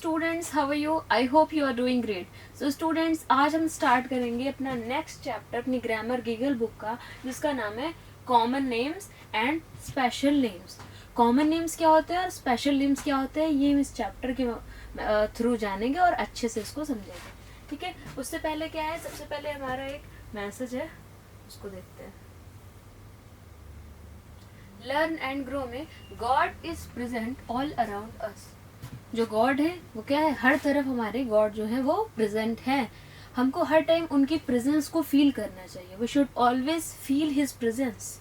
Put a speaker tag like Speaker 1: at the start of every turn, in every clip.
Speaker 1: Students, how are you? I hope you are doing great. So students, आज हम start करेंगे अपना next chapter अपनी ग्रामर गीगल बुक का, जिसका नाम है common names and special names. Common names क्या होते हैं और स्पेशल नेम्स क्या होते हैं, ये हम इस चैप्टर के थ्रू जानेंगे और अच्छे से इसको समझेंगे. ठीक है, उससे पहले क्या है, सबसे पहले हमारा एक मैसेज है, उसको देखते हैं. लर्न एंड ग्रो में God is present all around us. जो गॉड है वो क्या है, हर तरफ हमारे गॉड जो है वो प्रेजेंट है. हमको हर टाइम उनकी प्रेजेंस को फील करना चाहिए. We should always feel his presence.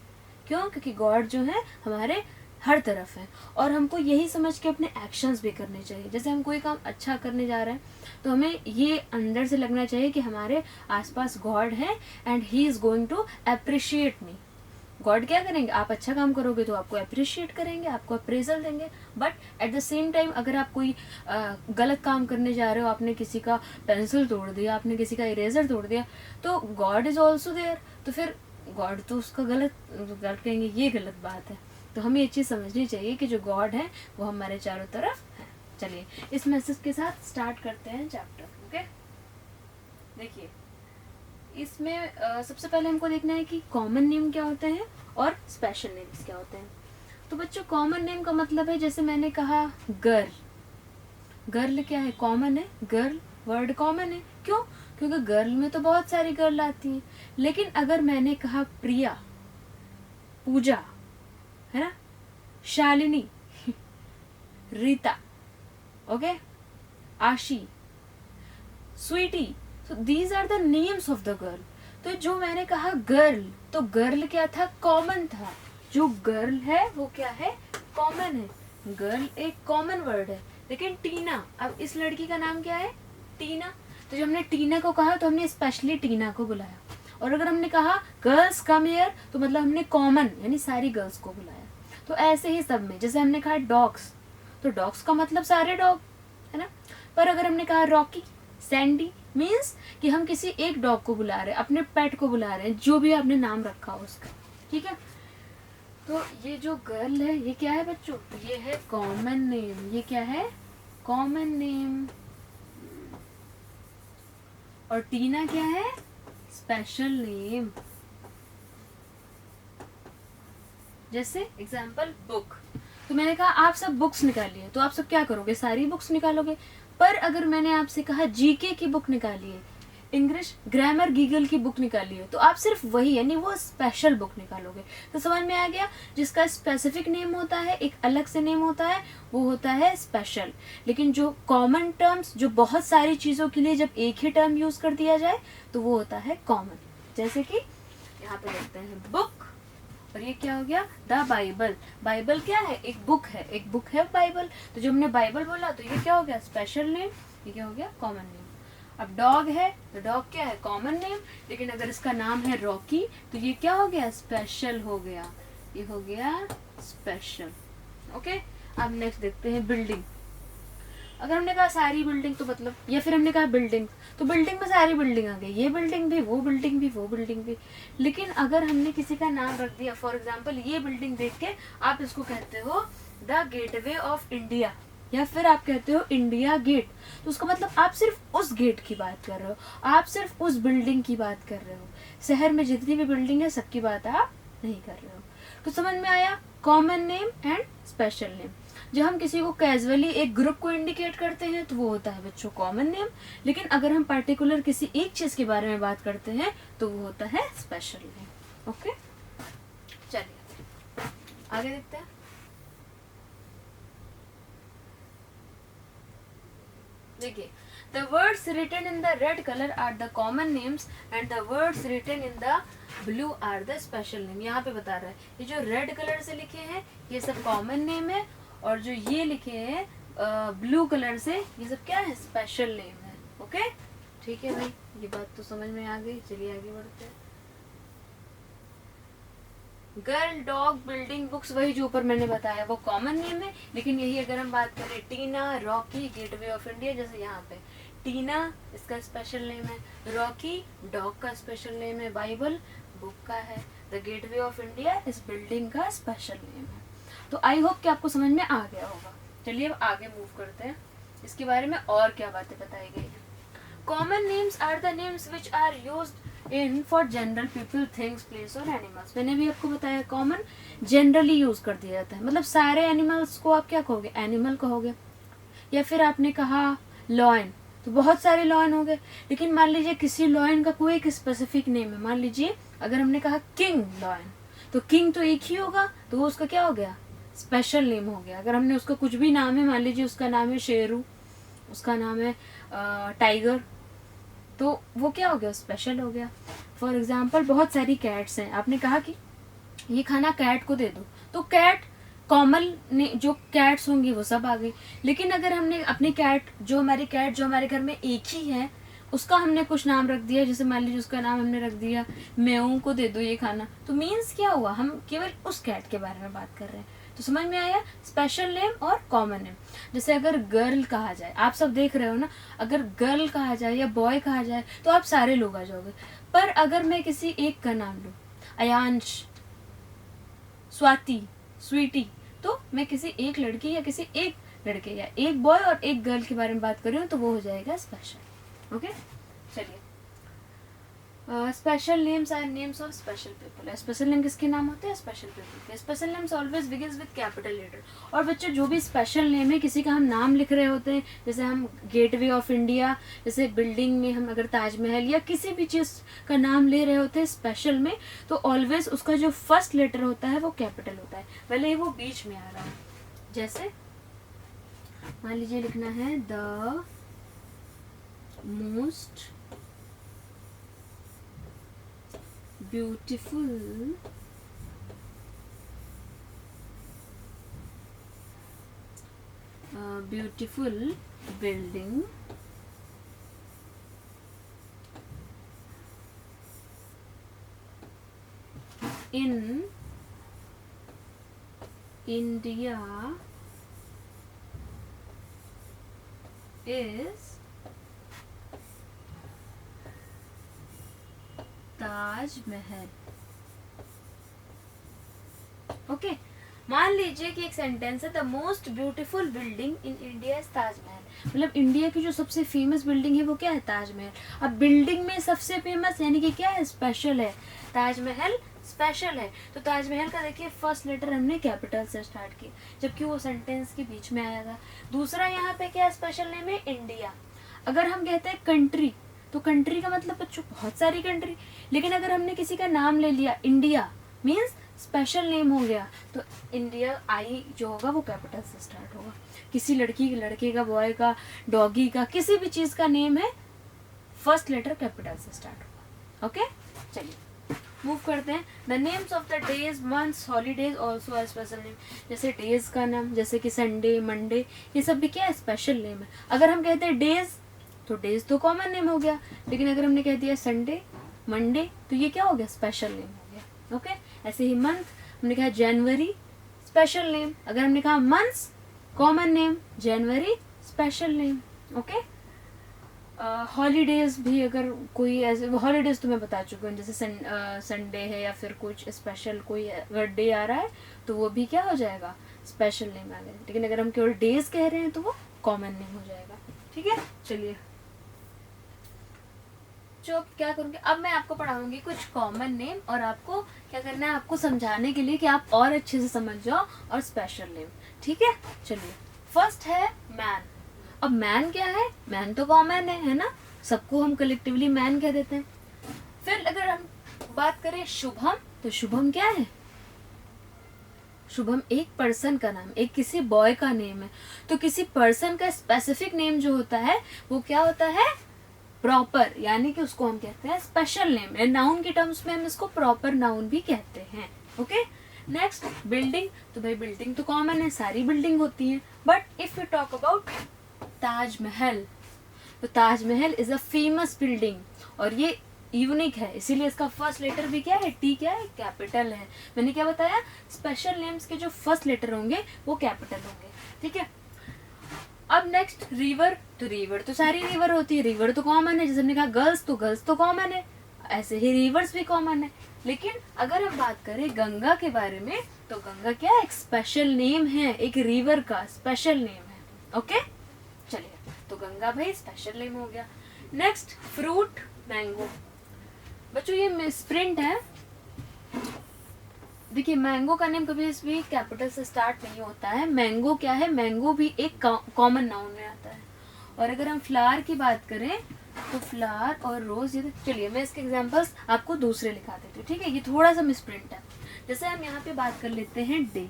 Speaker 1: क्यों? क्योंकि गॉड जो है हमारे हर तरफ है और हमको यही समझ के अपने एक्शंस भी करने चाहिए. जैसे हम कोई काम अच्छा करने जा रहे हैं तो हमें ये अंदर से लगना चाहिए कि हमारे आसपास गॉड है and he is going to appreciate me. God क्या करेंगे, आप अच्छा काम करोगे तो आपको अप्रिशिएट करेंगे, आपको अप्रेजल देंगे. But at the same time अगर आप कोई गलत काम करने जा रहे हो, आपने किसी का पेंसिल तोड़ दिया, आपने किसी का इरेजर तोड़ दिया, तो गॉड इज ऑल्सो देयर. तो फिर गॉड तो उसका गलत कहेंगे, ये गलत बात है. तो हमें ये चीज़ समझनी चाहिए कि जो गॉड है वो हमारे चारों तरफ है. चलिए इस मैसेज के साथ स्टार्ट करते हैं चैप्टर. ओके, देखिए इसमें सबसे पहले हमको देखना है कि कॉमन नेम क्या होते हैं और स्पेशल नेम्स क्या होते हैं. तो बच्चों, कॉमन नेम का मतलब है, जैसे मैंने कहा गर्ल. गर्ल क्या है, कॉमन है. गर्ल वर्ड कॉमन है. क्यों? क्योंकि गर्ल में तो बहुत सारी गर्ल आती हैं. लेकिन अगर मैंने कहा प्रिया, पूजा, है ना, शालिनी, रीता, ओके, आशी, स्वीटी, तो these are the names of the girl. तो जो मैंने कहा गर्ल, तो गर्ल क्या था, कॉमन था. जो गर्ल है वो क्या है, कॉमन है. गर्ल एक कॉमन वर्ड है. लेकिन टीना, अब इस लड़की का नाम क्या है, टीना. तो जब हमने टीना को कहा तो हमने स्पेशली टीना को बुलाया. और अगर हमने कहा गर्ल्स कम हियर, तो मतलब हमने कॉमन यानी सारी गर्ल्स को बुलाया. तो ऐसे ही सब में, जैसे हमने कहा डॉग्स, तो डॉग्स का मतलब सारे डॉग, है ना. पर अगर हमने कहा रॉकी, सैंडी, मीन्स कि हम किसी एक डॉग को बुला रहे हैं, अपने पेट को बुला रहे हैं, जो भी आपने नाम रखा हो उसका. ठीक है, तो ये जो गर्ल है ये क्या है बच्चों, ये है कॉमन नेम. ये क्या है, कॉमन नेम. और टीना क्या है, स्पेशल नेम. जैसे एग्जाम्पल बुक, तो मैंने कहा आप सब बुक्स निकालिए, तो आप सब क्या करोगे, सारी बुक्स निकालोगे. पर अगर मैंने आपसे कहा जीके की बुक निकालिए, इंग्लिश ग्रामर गीगल की बुक निकालिए, तो आप सिर्फ वही यानी वो स्पेशल बुक निकालोगे. तो समझ में आ गया, जिसका स्पेसिफिक नेम होता है, एक अलग से नेम होता है, वो होता है स्पेशल. लेकिन जो कॉमन टर्म्स, जो बहुत सारी चीजों के लिए जब एक ही टर्म यूज कर दिया जाए, तो वो होता है कॉमन. जैसे कि यहाँ पे देखते हैं बुक, और ये क्या हो गया, द बाइबल. बाइबल क्या है, एक बुक है, एक बुक है बाइबल. तो जब हमने बाइबल बोला तो ये क्या हो गया, स्पेशल नेम. ये क्या हो गया, कॉमन नेम. अब डॉग है, तो डॉग क्या है, कॉमन नेम. लेकिन अगर इसका नाम है रॉकी, तो ये क्या हो गया, स्पेशल हो गया. ये हो गया स्पेशल. ओके, अब नेक्स्ट देखते हैं बिल्डिंग. अगर हमने कहा सारी बिल्डिंग, तो मतलब, या फिर हमने कहा बिल्डिंग, तो बिल्डिंग में सारी बिल्डिंग आ गई, ये बिल्डिंग भी, वो बिल्डिंग भी, वो बिल्डिंग भी. लेकिन अगर हमने किसी का नाम रख दिया, फॉर एग्जाम्पल ये बिल्डिंग देख के आप इसको कहते हो द गेटवे ऑफ इंडिया, या फिर आप कहते हो इंडिया गेट, तो उसका मतलब आप सिर्फ उस गेट की बात कर रहे हो, आप सिर्फ उस बिल्डिंग की बात कर रहे हो. शहर में जितनी भी बिल्डिंग है सबकी बात आप नहीं कर रहे हो. तो समझ में आया, common name and special name. जब हम किसी को कैजुअली एक ग्रुप को इंडिकेट करते हैं तो वो होता है बच्चों कॉमन नेम. लेकिन अगर हम पर्टिकुलर किसी एक चीज के बारे में बात करते हैं तो वो होता है स्पेशल नेम. ओके, चलिए आगे देखते हैं. देखिए, the words written in the red color are the common names and the words written in the blue are the special name. यहाँ पे बता रहा है, ये जो रेड कलर से लिखे हैं ये सब कॉमन नेम है, और जो ये लिखे हैं ब्लू कलर से, ये सब क्या है, स्पेशल नेम है. ओके, ठीक है भाई, ये बात तो समझ में आ गई. चलिए आगे बढ़ते हैं. गर्ल, डॉग, बिल्डिंग, बुक्स, वही जो ऊपर मैंने बताया वो कॉमन नेम है. लेकिन यही अगर हम बात करें टीना, रॉकी, गेटवे ऑफ इंडिया, जैसे यहाँ पे टीना इसका स्पेशल नेम है, रॉकी डॉग का स्पेशल नेम है, बाइबल बुक का है, द गेटवे ऑफ इंडिया इस बिल्डिंग का स्पेशल नेम है. तो आई होप कि आपको समझ में आ गया होगा. चलिए अब आगे मूव करते हैं. इसके बारे में और क्या बातें बताई गई है। Common names are the names which are used in for general people, things, place और एनिमल्स। मैंने भी आपको बताया कॉमन जनरली यूज कर दिया जाता है, मतलब सारे एनिमल्स को आप क्या कहोगे, एनिमल कहोगे। या फिर आपने कहा लॉयन, तो बहुत सारे लॉयन हो गए, लेकिन मान लीजिए किसी लॉयन का कोई एक स्पेसिफिक नेम है। मान लीजिए अगर हमने कहा किंग लॉयन, तो किंग तो एक ही होगा, तो वो उसका क्या हो गया, स्पेशल नेम हो गया। अगर हमने उसका कुछ भी नाम है, मान लीजिए उसका नाम है शेरू, उसका नाम है टाइगर, तो वो क्या हो गया, स्पेशल हो गया। फॉर एग्जाम्पल बहुत सारी कैट्स हैं, आपने कहा कि ये खाना कैट को दे दो, तो कैट कॉमन जो कैट्स होंगी वो सब आ गई। लेकिन अगर हमने अपनी कैट जो हमारे घर में एक ही है, उसका हमने कुछ नाम रख दिया, जैसे मान लीजिए उसका नाम हमने रख दिया मेऊ को दे दो ये खाना, तो मीन्स क्या हुआ, हम केवल उस कैट के बारे में बात कर रहे हैं। तो समझ में आया, स्पेशल नेम और कॉमन नेम। जैसे अगर गर्ल कहा जाए, आप सब देख रहे हो ना, अगर गर्ल कहा जाए या बॉय कहा जाए तो आप सारे लोग आ जाओगे। पर अगर मैं किसी एक का नाम लूँ, अयांश, स्वाति, स्वीटी, तो मैं किसी एक लड़की या किसी एक लड़के या एक बॉय और एक गर्ल के बारे में बात कर रही हूँ, तो वो हो जाएगा स्पेशल। ओके, चलिए। Special names are names of special people. Special name किसके नाम होते हैं, स्पेशल पीपल के। Special names always begins with capital letter. और बच्चों जो भी स्पेशल नेम है, किसी का हम नाम लिख रहे होते हैं, जैसे हम गेटवे ऑफ इंडिया, जैसे बिल्डिंग में हम अगर ताजमहल या किसी भी चीज़ का नाम ले रहे होते हैं स्पेशल में, तो ऑलवेज उसका जो फर्स्ट लेटर होता है वो कैपिटल होता है, भले ही वो बीच में आ रहा है। जैसे मान लीजिए लिखना है the most beautiful building in India is Taj Mahal. Okay, मान लीजिए कि एक सेंटेंस है the most beautiful building in India is Taj Mahal, मतलब इंडिया की जो सबसे फेमस बिल्डिंग है वो क्या है, ताजमहल। अब बिल्डिंग में सबसे फेमस यानी कि क्या है, स्पेशल है, ताजमहल स्पेशल है। तो ताजमहल का देखिए फर्स्ट लेटर हमने कैपिटल से स्टार्ट किया, जबकि वो सेंटेंस के बीच में आया था। दूसरा यहाँ पे क्या स्पेशल नेम है, इंडिया। अगर हम कहते हैं कंट्री, तो कंट्री का मतलब बच्चों बहुत सारी कंट्री, लेकिन अगर हमने किसी का नाम ले लिया इंडिया, मीन्स स्पेशल नेम हो गया, तो इंडिया आई जो होगा वो कैपिटल से स्टार्ट होगा। किसी लड़की के, लड़के का, बॉय का, डॉगी का, किसी भी चीज का नेम है, फर्स्ट लेटर कैपिटल से स्टार्ट होगा। ओके, चलिए मूव करते हैं। The names of the days, months, holidays also are special name. जैसे डेज का नाम, जैसे कि संडे, मंडे, ये सब भी क्या है, स्पेशल नेम है। अगर हम कहते हैं डेज, तो डेज तो कॉमन नेम हो गया, लेकिन अगर हमने कह दिया संडे, मंडे, तो ये क्या हो गया, स्पेशल नेम हो गया। ओके, ऐसे ही मंथ, हमने कहा जनवरी, स्पेशल नेम। अगर हमने कहा मंथ्स, कॉमन नेम, जनवरी, स्पेशल नेम। ओके, हॉलीडेज भी, अगर कोई ऐसे, हॉलीडेज तो मैं बता चुकी हूँ, जैसे संडे है या फिर कुछ स्पेशल कोई अगर डे आ रहा है, तो वो भी क्या हो जाएगा, स्पेशल नेम आ गया। लेकिन अगर हम केवल डेज कह रहे हैं तो वो कॉमन नेम हो जाएगा। ठीक है, चलिए जो क्या करूँगी, अब मैं आपको पढ़ाऊंगी कुछ कॉमन नेम, और आपको क्या करना है, आपको समझाने के लिए कि आप और अच्छे से समझ जाओ, और स्पेशल नेम। ठीक है, चलिए फर्स्ट है मैन। अब मैन क्या है, मैन तो कॉमन है ना, सबको हम कलेक्टिवली मैन कह देते हैं। फिर अगर हम बात करें शुभम, तो शुभम क्या है, शुभम एक पर्सन का नाम, एक किसी बॉय का नेम है। तो किसी पर्सन का स्पेसिफिक नेम जो होता है वो क्या होता है, प्रॉपर, यानी कि उसको हम कहते हैं स्पेशल नेम। नाउन के टर्म्स में हम इसको प्रॉपर नाउन भी कहते हैं। Okay, next building. तो भाई बिल्डिंग तो कॉमन है, सारी बिल्डिंग होती है, but if you talk about Taj Mahal, तो Taj Mahal is a famous building, और ये यूनिक है, इसीलिए इसका फर्स्ट लेटर भी क्या है, टी क्या है, कैपिटल है। मैंने क्या बताया, स्पेशल नेम्स के जो फर्स्ट लेटर होंगे वो कैपिटल होंगे। ठीक है, अब नेक्स्ट रिवर। तो रिवर तो सारी रिवर होती है, रिवर तो कॉमन है, जैसे हमने कहा गर्ल्स, तो गर्ल्स तो कॉमन है, ऐसे ही रिवर्स भी कॉमन है। लेकिन अगर हम बात करें गंगा के बारे में, तो गंगा क्या है, एक स्पेशल नेम है, एक रिवर का स्पेशल नेम है। ओके, चलिए, तो गंगा भाई स्पेशल नेम हो गया। Next fruit mango. बच्चों ये मिसप्रिंट है। देखिए मैंगो का नेम कभी भी कैपिटल से स्टार्ट नहीं होता है। मैंगो क्या है, मैंगो भी एक कॉमन नाउन में आता है। और अगर हम फ्लावर की बात करें तो फ्लावर और रोज, ये चलिए मैं इसके एग्जांपल्स आपको दूसरे लिखा देती हूँ, ठीक है। ये थोड़ा सा मिसप्रिंट है। जैसे हम यहाँ पे बात कर लेते हैं डे,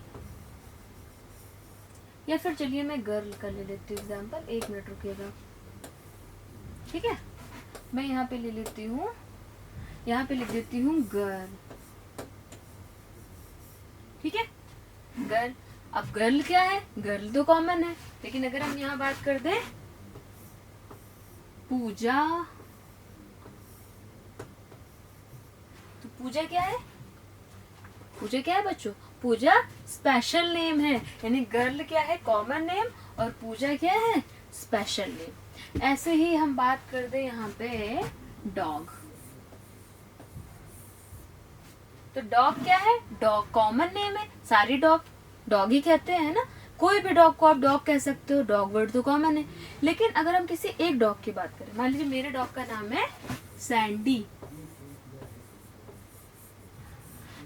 Speaker 1: या फिर चलिए मैं गर्ल का ले लेती हूँ एग्जाम्पल, 1 मिनट रुकिएगा, ठीक है। मैं यहाँ पे ले लेती हूँ, यहाँ पे लिख देती हूँ गर्ल, ठीक है, गर्ल। अब गर्ल क्या है, गर्ल तो कॉमन है, लेकिन अगर हम यहाँ बात कर दें पूजा, तो पूजा क्या है, पूजा क्या है बच्चों, पूजा स्पेशल नेम है। यानी गर्ल क्या है, कॉमन नेम, और पूजा क्या है, स्पेशल नेम। ऐसे ही हम बात कर दे यहाँ पे डॉग, तो डॉग क्या है, डॉग कॉमन नेम है, सारी डॉग डॉग ही कहते हैं ना, कोई भी डॉग को आप डॉग कह सकते हो, डॉग वर्ड तो कॉमन है। लेकिन अगर हम किसी एक डॉग की बात करें, मान लीजिए मेरे डॉग का नाम है सैंडी,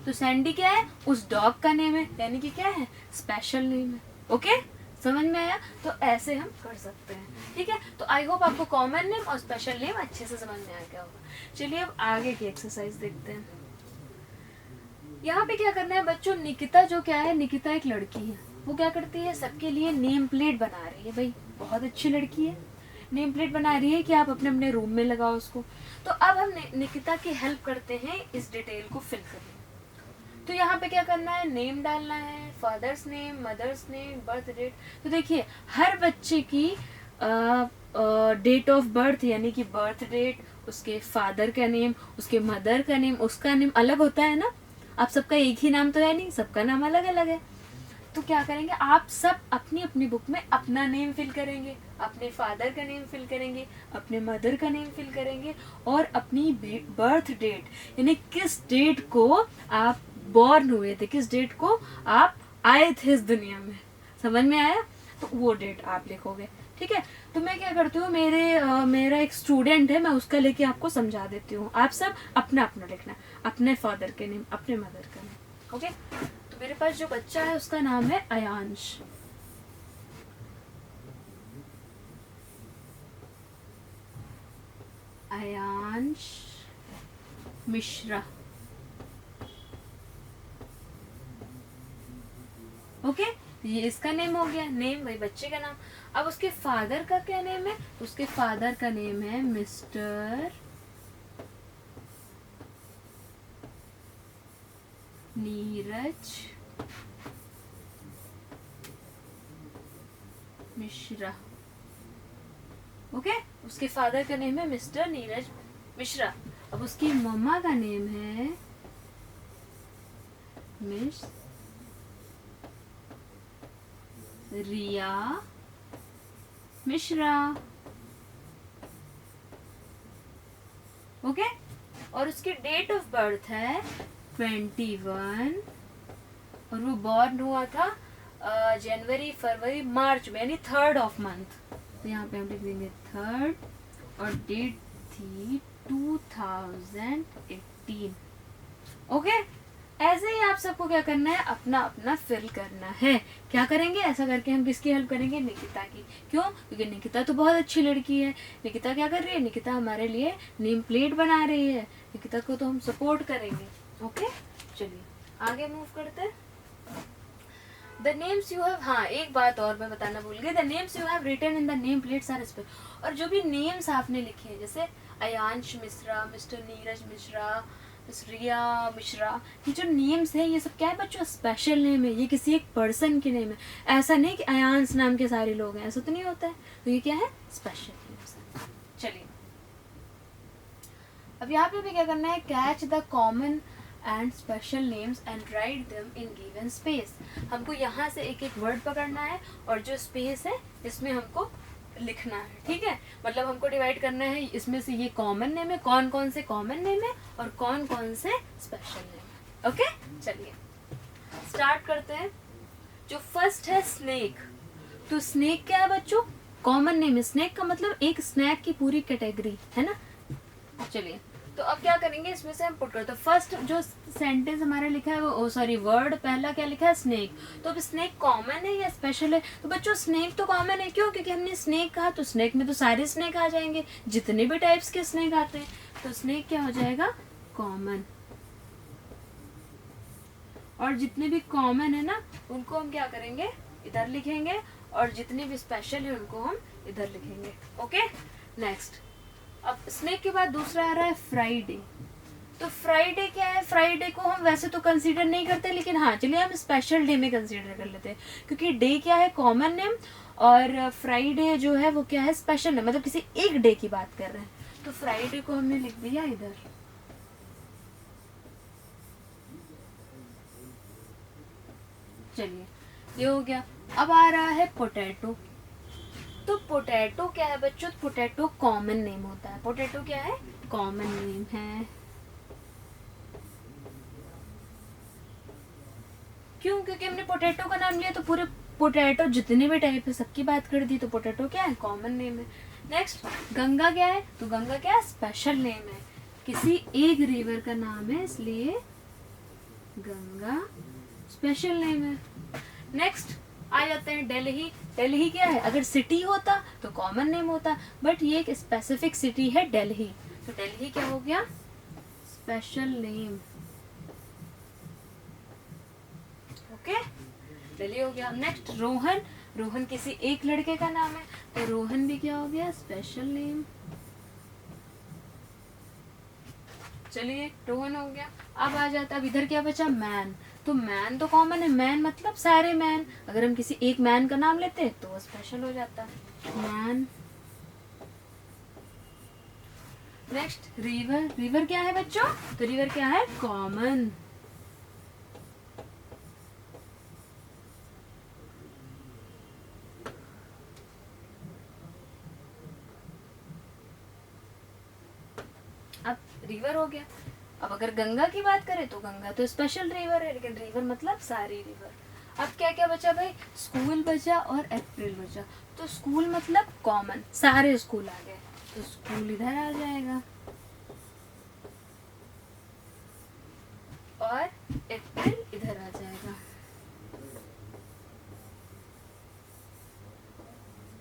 Speaker 1: तो सैंडी क्या है, उस डॉग का नेम है, यानी कि क्या है, स्पेशल नेम है। ओके, समझ में आया। तो ऐसे हम कर सकते हैं, ठीक है। तो आई होप आपको कॉमन नेम और स्पेशल नेम अच्छे से समझ में आ गया होगा। चलिए अब आगे की एक्सरसाइज देखते हैं। यहाँ पे क्या करना है बच्चों, निकिता जो क्या है, निकिता एक लड़की है, वो क्या करती है, सबके लिए नेम प्लेट बना रही है। भाई बहुत अच्छी लड़की है, नेम प्लेट बना रही है कि आप अपने अपने रूम में लगाओ उसको। तो अब हम निकिता की हेल्प करते हैं इस डिटेल को फिल करने। तो यहाँ पे क्या करना है, नेम डालना है, father's name, mother's name, birth date. तो देखिए हर बच्चे की डेट ऑफ बर्थ यानी कि बर्थ डेट, उसके फादर का नेम, उसके मदर का नेम, उसका नेम अलग होता है ना। आप सबका एक ही नाम तो है नहीं, सबका नाम अलग अलग है। तो क्या करेंगे, आप सब अपनी अपनी बुक में अपना नेम फिल करेंगे, अपने फादर का नेम फिल करेंगे, अपने मदर का नेम फिल करेंगे, और अपनी बर्थ डेट यानी किस डेट को आप बॉर्न हुए थे, किस डेट को आप आए थे इस दुनिया में, समझ में आया, तो वो डेट आप लिखोगे, ठीक है। तो मैं क्या करती हूँ, मेरा एक स्टूडेंट है, मैं उसका लेके आपको समझा देती हूँ। आप सब अपना अपना लिखना, अपने फादर के नेम, अपने मदर का नेम, ओके। तो मेरे पास जो बच्चा है उसका नाम है अयांश, अयांश मिश्रा, ओके। ये इसका नेम हो गया, नेम भाई बच्चे का नाम। अब उसके फादर का क्या नेम है, उसके फादर का नेम है मिस्टर नीरज मिश्रा, ओके। उसके फादर का नेम है मिस्टर नीरज मिश्रा। अब उसकी मम्मा का नेम है मिस रिया मिश्रा, ओके। और उसकी डेट ऑफ बर्थ है 21, और वो बॉर्न हुआ था जनवरी फरवरी मार्च में, यानी 3rd ऑफ मंथ। तो यहाँ पे हम लिख देंगे 3rd, और डेट थी 2018, ओके। ऐसे ही आप सबको क्या करना है, अपना अपना फिल करना है। क्या करेंगे, ऐसा करके हम किसकी हेल्प करेंगे, निकिता की। क्यों, क्योंकि निकिता तो बहुत अच्छी लड़की है। निकिता क्या कर रही है, निकिता हमारे लिए नेम प्लेट बना रही है, निकिता को तो हम सपोर्ट करेंगे, ओके। चलिए आगे मूव करते हैं। द नेम्स यू हैव, हाँ एक बात और मैं बताना भूल गई, the names you have written in the name plates are special. और जो भी नेम्स आपने लिखे हैं, जैसे अयांश मिश्रा, मिस्टर नीरज मिश्रा, रिया मिश्रा, ये जो नेम्स है ये सब क्या है बच्चों, स्पेशल नेम है। ये किसी एक पर्सन के नेम है, ऐसा नहीं कि अयांश नाम के सारे लोग हैं, ऐसा तो नहीं होता है। तो ये क्या है, स्पेशल नेम्स है। चलिए अब यहाँ पे भी क्या करना है, catch the common and special names and write them in given space. हमको यहाँ से एक एक वर्ड पकड़ना है, और जो स्पेस है इसमें हमको लिखना है, ठीक है। मतलब हमको डिवाइड करना है, इसमें से ये कॉमन नेम है, कौन कौन से कॉमन नेम है और कौन कौन से स्पेशल नेम है, ओके। चलिए स्टार्ट करते हैं। जो फर्स्ट है स्नेक, तो स्नेक क्या है बच्चों, कॉमन नेम, स्नेक का मतलब एक स्नैक की पूरी कैटेगरी है ना। चलिए तो अब क्या करेंगे, इसमें से हम पुट करते हैं। फर्स्ट जो सेंटेंस हमारा लिखा है वो सॉरी वर्ड पहला क्या लिखा है, स्नेक। तो अब स्नेक कॉमन है या स्पेशल है, तो बच्चों स्नेक तो कॉमन है। क्यों? क्योंकि हमने स्नेक कहा तो स्नेक में तो सारे स्नेक आ जाएंगे, जितने भी टाइप्स के स्नेक आते हैं। तो स्नेक क्या हो जाएगा, कॉमन। और जितने भी कॉमन है ना उनको हम क्या करेंगे, इधर लिखेंगे, और जितने भी स्पेशल है उनको हम इधर लिखेंगे। ओके नेक्स्ट, अब स्नेक के बाद दूसरा आ रहा है फ्राइडे। तो फ्राइडे क्या है, फ्राइडे को हम वैसे तो कंसीडर नहीं करते, लेकिन हाँ चलिए हम स्पेशल डे में कंसीडर कर लेते हैं, क्योंकि डे क्या है, कॉमन नेम, और फ्राइडे जो है वो क्या है, स्पेशल नेम, मतलब किसी एक डे की बात कर रहे हैं। तो फ्राइडे को हमने लिख दिया इधर। चलिए ये हो गया। अब आ रहा है पोटैटो। तो पोटैटो क्या है बच्चों, पोटैटो कॉमन नेम होता है। पोटैटो क्या है, कॉमन नेम है। क्यों? क्योंकि हमने पोटैटो का नाम लिया तो पूरे पोटैटो जितने भी टाइप है सबकी बात कर दी, तो पोटैटो क्या है, कॉमन नेम है। नेक्स्ट गंगा क्या है, तो गंगा क्या है, स्पेशल नेम है, किसी एक रिवर का नाम है, इसलिए गंगा स्पेशल नेम है। नेक्स्ट आ जाते हैं दिल्ली। दिल्ली क्या है, अगर सिटी होता तो कॉमन नेम होता, बट ये एक स्पेसिफिक सिटी है दिल्ली, तो दिल्ली क्या हो गया, स्पेशल नेम। ओके दिल्ली हो गया। नेक्स्ट रोहन। रोहन किसी एक लड़के का नाम है, तो रोहन भी क्या हो गया, स्पेशल नेम। चलिए रोहन हो गया। अब आ जाता, अब इधर क्या बचा, मैन। तो मैन तो कॉमन है, मैन मतलब सारे मैन, अगर हम किसी एक मैन का नाम लेते तो वो स्पेशल हो जाता, मैन। Next river. रिवर क्या है बच्चों, तो रिवर क्या है, कॉमन। अब रिवर हो गया। अब अगर गंगा की बात करें तो गंगा तो स्पेशल रिवर है, लेकिन रिवर मतलब सारी रिवर। अब क्या क्या बचा भाई, स्कूल बचा और अप्रैल बचा। तो स्कूल मतलब कॉमन, सारे स्कूल आ गए, तो स्कूल इधर आ जाएगा, और अप्रैल इधर आ जाएगा।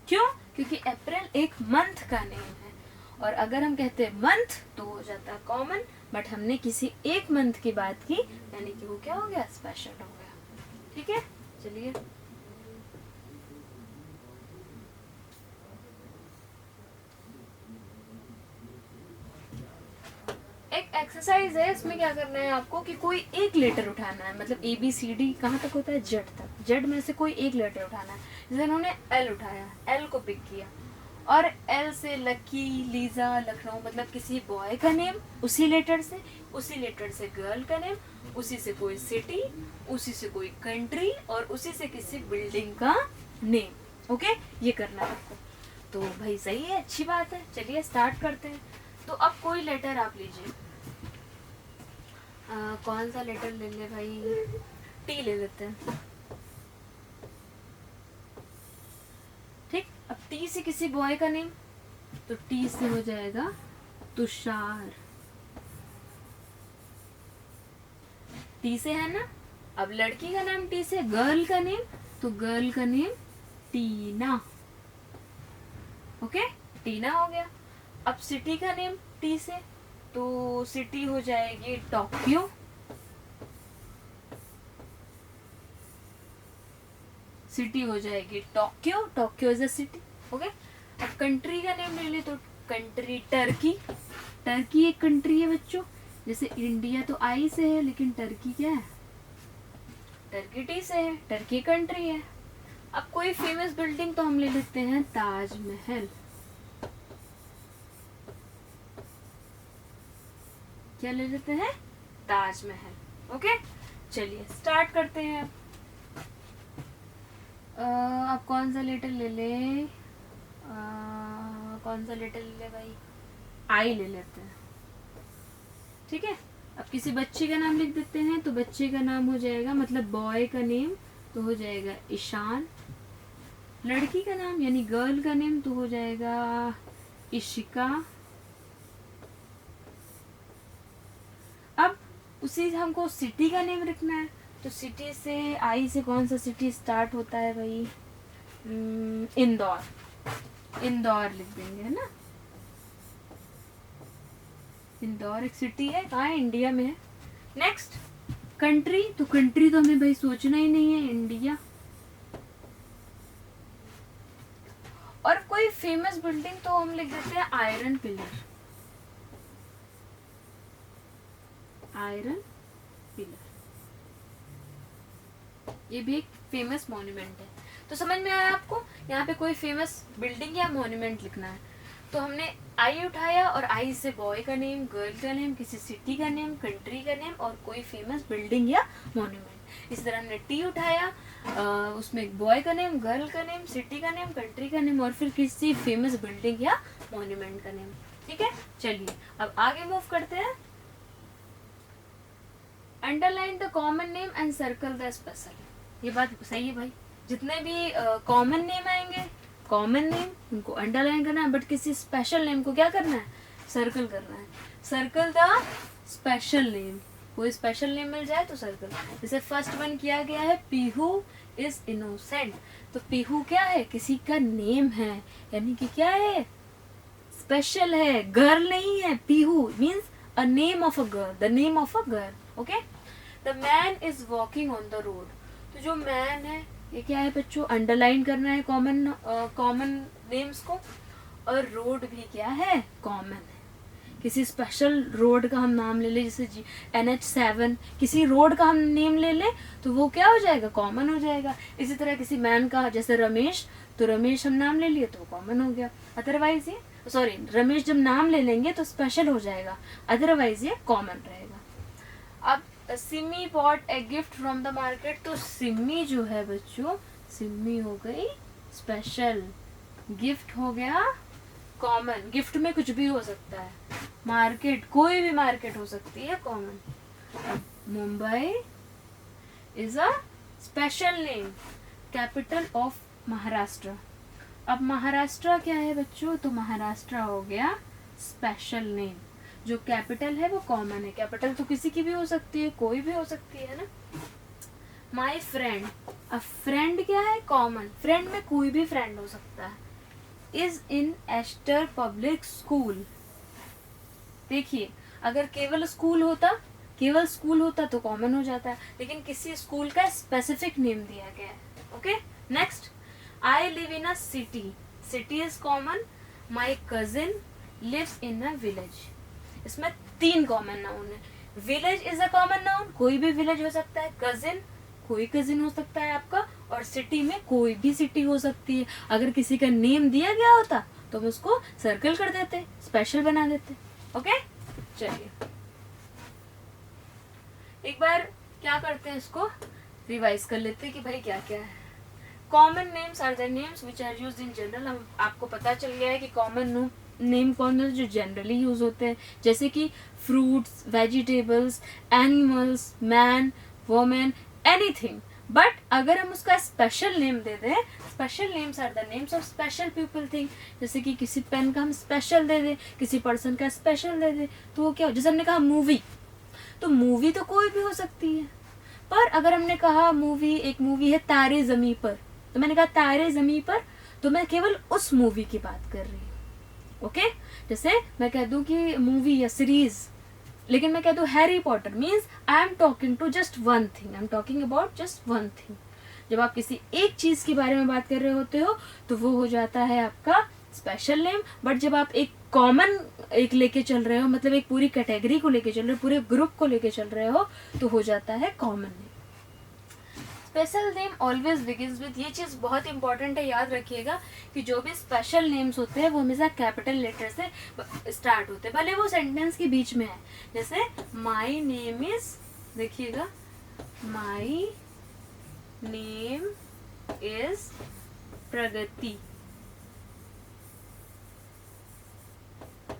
Speaker 1: क्यों? क्योंकि अप्रैल एक मंथ का नेम है, और अगर हम कहते हैं मंथ तो हो जाता कॉमन, बट हमने किसी एक मंथ की बात की, यानी कि वो क्या हो गया, स्पेशल हो गया। ठीक है चलिए एक एक्सरसाइज है, इसमें क्या करना है आपको कि कोई एक लेटर उठाना है, मतलब ए बी सी डी कहाँ तक होता है, जेड तक, जेड में से कोई एक लेटर उठाना है। जैसे इन्होंने एल उठाया, एल को पिक किया, और एल से लकी, लीजा, लखनऊ, मतलब किसी बॉय का नेम, उसी लेटर से गर्ल का नेम, उसी से कोई सिटी, उसी से कोई कंट्री, और उसी से किसी बिल्डिंग का नेम। ओके ये करना है आपको। तो भाई सही है, अच्छी बात है, चलिए स्टार्ट करते हैं। तो अब कोई लेटर आप लीजिए, कौन सा लेटर ले ले भाई, टी ले लेते हैं। ठीक, अब टी से किसी बॉय का नेम, तो टी से हो जाएगा तुषार, टी से है ना। अब लड़की का नाम टी से, गर्ल का नेम, तो गर्ल का नेम टीना। ओके टीना हो गया। अब सिटी का नेम टी से, तो सिटी हो जाएगी टोक्यो, सिटी हो जाएगी Tokyo, Tokyo is a city. Okay अब कंट्री का नेम ले ले, तो कंट्री टर्की, टर्की एक कंट्री है बच्चों। जैसे इंडिया तो आई से है, लेकिन टर्की क्या है, टर्की टी से है, टर्की कंट्री है। अब कोई फेमस बिल्डिंग तो हम ले लेते हैं ताजमहल, क्या ले लेते हैं, ताजमहल। ओके चलिए स्टार्ट करते हैं। अब कौन सा लेटर ले ले, कौन सा लेटर ले ले भाई, आई ले लेते हैं। ठीक है अब किसी बच्चे का नाम लिख देते हैं, तो बच्चे का नाम हो जाएगा, मतलब बॉय का नेम तो हो जाएगा ईशान, लड़की का नाम यानी गर्ल का नेम तो हो जाएगा इशिका। अब उसी से हमको सिटी का नेम रखना है, तो सिटी से आई से कौन सा सिटी स्टार्ट होता है भाई? इंदौर। इंदौर लिख देंगे, है ना। इंदौर एक सिटी है, कहाँ है? इंडिया में है। नेक्स्ट कंट्री, तो कंट्री तो हमें भाई सोचना ही नहीं है, इंडिया। और कोई फेमस बिल्डिंग तो हम लिख देते हैं आयरन पिलर। आयरन पिलर ये भी एक फेमस मॉन्यूमेंट है। तो समझ में आया आपको? यहाँ पे कोई फेमस बिल्डिंग या मॉन्यूमेंट लिखना है, तो हमने आई उठाया और आई से बॉय का नेम, गर्ल का नेम, किसी सिटी का नेम, कंट्री का नेम और कोई फेमस बिल्डिंग या मॉन्यूमेंट। इसी तरह हमने टी उठाया, उसमें एक बॉय का नेम, गर्ल का नेम, सिटी का नेम, कंट्री का नेम और फिर किसी फेमस बिल्डिंग या मॉन्यूमेंट का नेम। ठीक है, चलिए अब आगे मूव करते हैं। Underline the common name and circle the special. ये बात सही है भाई, जितने भी कॉमन नेम आएंगे, कॉमन नेम उनको अंडरलाइन करना है, बट किसी स्पेशल नेम को क्या करना है? सर्कल करना है। सर्कल द स्पेशल नेम, कोई स्पेशल नेम मिल जाए तो सर्कल। जैसे फर्स्ट वन किया गया है, पीहू इज इनोसेंट। तो पीहू क्या है? किसी का नेम है, यानी कि क्या है? स्पेशल है, गर्ल नहीं है। Pihu means a name of a girl, the name of a girl. Okay. The man is walking on the road. तो जो मैन है ये क्या है बच्चों? अंडरलाइन करना है कॉमन नेम्स को। और रोड भी क्या है? कॉमन है। किसी स्पेशल रोड का हम नाम ले ले, जैसे NH7, किसी रोड का हम नेम ले ले तो वो क्या हो जाएगा? कॉमन हो जाएगा। इसी तरह किसी मैन का, जैसे रमेश, तो रमेश हम नाम ले लिए तो वो कॉमन हो गया। अदरवाइज ये रमेश जब नाम ले लेंगे तो स्पेशल हो जाएगा, अदरवाइज ये कॉमन रहेगा। अब Simi bot a gift from the market. तो सिमी जो है बच्चों, सिमी हो गई स्पेशल, गिफ्ट हो गया कॉमन। गिफ्ट में कुछ भी हो सकता है, मार्केट कोई भी मार्केट हो सकती है, common. Mumbai is a special name, capital of Maharashtra. अब महाराष्ट्र क्या है बच्चों? तो महाराष्ट्र हो गया स्पेशल नेम। जो कैपिटल है वो कॉमन है, कैपिटल तो किसी की भी हो सकती है, कोई भी हो सकती है ना। माई फ्रेंड, अब फ्रेंड क्या है? कॉमन। फ्रेंड में कोई भी फ्रेंड हो सकता है। Is in Aster public school. देखिए, अगर केवल स्कूल होता तो कॉमन हो जाता है, लेकिन किसी स्कूल का स्पेसिफिक नेम दिया गया है। Okay. Next, I live in a city. City is common. My cousin lives in a village. इसमें 3 कॉमन नाउन है। Village is a common noun, कोई भी विलेज हो सकता है। कजिन, कोई कजिन हो सकता है आपका। और सिटी में कोई भी सिटी हो सकती है। अगर किसी का नेम दिया गया होता तो हम उसको सर्कल कर देते, स्पेशल बना देते। ओके, चलिए एक बार क्या करते हैं, इसको रिवाइज कर लेते हैं कि भाई क्या क्या है। Common names are the names which are used in general. हम आपको पता चल गया है कि कॉमन नेम कौन है जो जनरली यूज होते हैं, जैसे कि fruits, vegetables, animals, man, women, anything. But अगर हम उसका स्पेशल नेम दे दें, special names are the names of special people thing. जैसे कि किसी पेन का हम स्पेशल दे दें, किसी पर्सन का स्पेशल दे दें, तो वो क्या हो? जैसे हमने कहा मूवी, तो मूवी तो कोई भी हो सकती है। पर अगर हमने कहा मूवी, एक मूवी है तारे ज़मीं पर, तो मैंने कहा तारे ज़मीं पर, तो मैं केवल उस मूवी की बात कर रही हूँ। ओके। जैसे मैं कह दूं कि मूवी या सीरीज, लेकिन मैं कह दूं Harry Potter, means I am talking to just one thing, I am talking about just one thing. जब आप किसी एक चीज के बारे में बात कर रहे होते हो तो वो हो जाता है आपका स्पेशल नेम। बट जब आप एक कॉमन एक लेके चल रहे हो, मतलब एक पूरी कैटेगरी को लेके चल रहे हो, पूरे ग्रुप को लेके चल रहे हो, तो हो जाता है common name. Special name always begins with, ये चीज़ बहुत इंपॉर्टेंट है, याद रखिएगा कि जो भी स्पेशल नेम्स होते हैं वो हमेशा कैपिटल लेटर से स्टार्ट होते हैं, भले वो सेंटेंस के बीच में है। जैसे माई नेम इज, देखिएगा, my name is Pragati.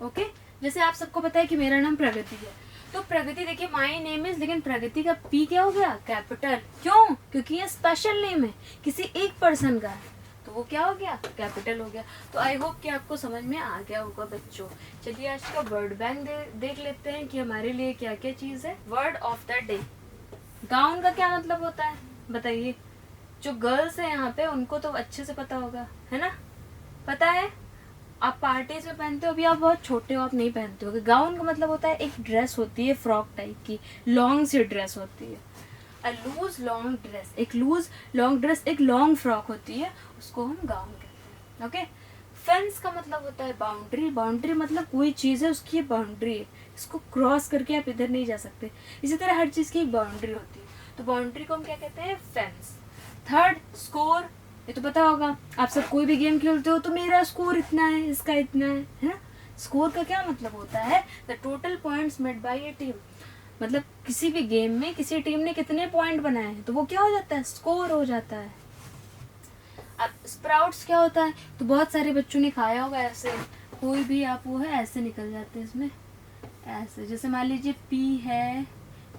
Speaker 1: Okay. जैसे आप सबको पता है कि मेरा नाम प्रगति है, तो प्रगति देखिए माई नेम इज, लेकिन प्रगति का पी क्या हो गया? कैपिटल। क्यों? क्योंकि ये स्पेशल नेम है, किसी एक पर्सन का है, तो वो क्या हो गया, कैपिटल हो गया। तो आई होप कि आपको समझ में आ गया होगा बच्चों। चलिए आज का वर्ड बैंक देख लेते हैं कि हमारे लिए क्या क्या चीज़ है। Word of the day, gown का क्या मतलब होता है बताइए। जो गर्ल्स है यहाँ पे उनको तो अच्छे से पता होगा, है ना, पता है। आप पार्टीज में पहनते हो, अभी आप बहुत छोटे हो, आप नहीं पहनते हो। गाउन का मतलब होता है एक ड्रेस होती है फ्रॉक टाइप की, लॉन्ग सी ड्रेस होती है। अ लूज लॉन्ग ड्रेस, एक लूज लॉन्ग ड्रेस, एक लॉन्ग फ्रॉक होती है, उसको हम गाउन कहते हैं। ओके। फेंस का मतलब होता है बाउंड्री, बाउंड्री मतलब कोई चीज़ है उसकी बाउंड्री है, इसको क्रॉस करके आप इधर नहीं जा सकते। इसी तरह हर चीज़ की एक बाउंड्री होती है, तो बाउंड्री को हम क्या कहते हैं, फेंस। थर्ड, स्कोर, ये तो पता होगा, आप सब कोई भी गेम खेलते हो तो मेरा स्कोर इतना है, इसका इतना है ना। स्कोर का क्या मतलब होता है, the total points made by A team, मतलब किसी भी गेम में किसी टीम ने कितने पॉइंट बनाए हैं तो वो क्या हो जाता है, स्कोर हो जाता है। अब स्प्राउट्स क्या होता है, तो बहुत सारे बच्चों ने खाया होगा ऐसे, कोई भी आप वो है ऐसे निकल जाते हैं इसमें, ऐसे जैसे मान लीजिए पी है,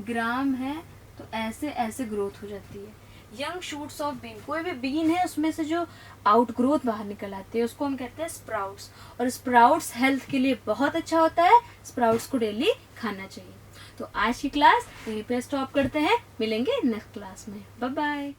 Speaker 1: ग्राम है, तो ऐसे ऐसे ग्रोथ हो जाती है। यंग शूट्स ऑफ बीन, कोई भी बीन है उसमें से जो आउट ग्रोथ बाहर निकल आती है उसको हम कहते हैं स्प्राउट्स। और स्प्राउट्स हेल्थ के लिए बहुत अच्छा होता है, स्प्राउट्स को डेली खाना चाहिए। तो आज की क्लास यहीं पे स्टॉप करते हैं, मिलेंगे नेक्स्ट क्लास में, बाय बाय।